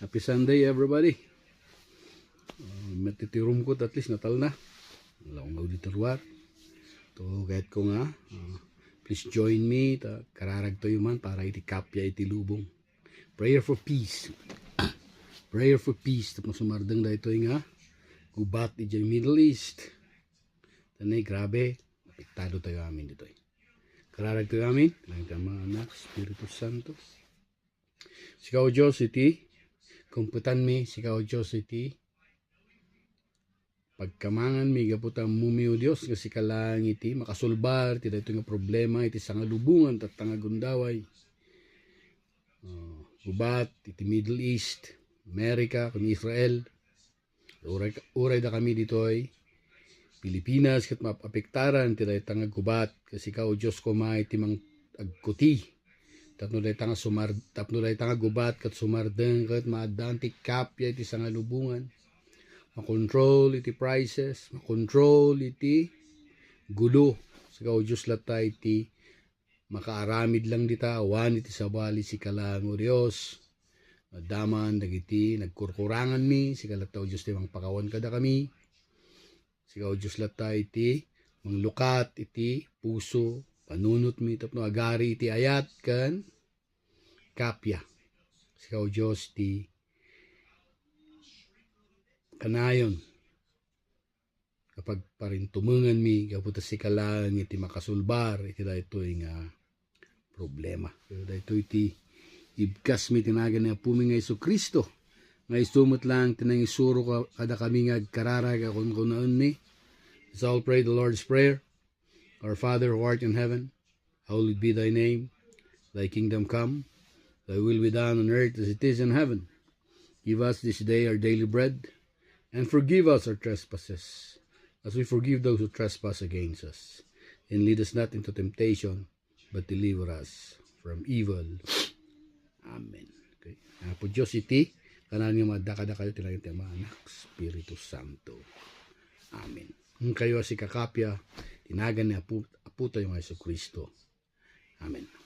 Happy Sunday, everybody. Matitirum ko at least natal na. Wala akong dito luar. To kahit ko nga, please join me. Kararag to man para iti kapya iti lubong. Prayer for peace. Prayer for peace. Tapos sumardang da ito nga. Gubat iti Middle East. Tanay, grabe. Apektado tayo amin dito. Kararag tayo amin. Kailangan mga anak, Espiritu Santo. Sikaw Diyos iti. Kumputan mi, sikaw Diyos iti. Pagkamangan mi, gaputan mumiyo Diyos, kasi kalang iti, makasulbar, iti dito nga problema, iti sangalubungan, tatangagundaway. Gubat, iti Middle East, Amerika, kung Israel. Uray da kami dito ay Pilipinas, kat mapapektaran, iti dito nga gubat, kasi ikaw Diyos ko iti mang agkuti. Tapno day tanga gubat kat sumardeng kat maadantik kapya iti sangalubungan. Makontrol iti prices, makontrol iti gulo. Sikaw Diyos lata iti makaaramid lang dita, awan iti sabali si kalango Diyos. Daman dagiti nagkurkurangan mi, si kalataw Diyos ti mangpakawan kada kami. Sikaw Diyos lata iti manglukat iti puso, panunot mi tapno agari iti ayat kan kapya. Sikaw Diyos ti kanayon kapag parintumungan mi kaputa si kalang iti makasulbar iti dayto nga problema. Dayto iti ibkas mi tinagan na pumi nga Jesucristo nga isumot lang tinang isuro kada kami nga agkararag akon kunaon ni. Let's all pray the Lord's Prayer. Our Father who art in heaven, hallowed be thy name. Thy kingdom come, thy will be done on earth as it is in heaven. Give us this day our daily bread, and forgive us our trespasses, as we forgive those who trespass against us. And lead us not into temptation, but deliver us from evil. Amen. Okay. Po Diyos iti, kanan nga madakada kayo tilang iti anak, Espiritu Santo. Amen. Kayo si kakapya, tinagan ni Apo tayo nga Jesucristo. Amen.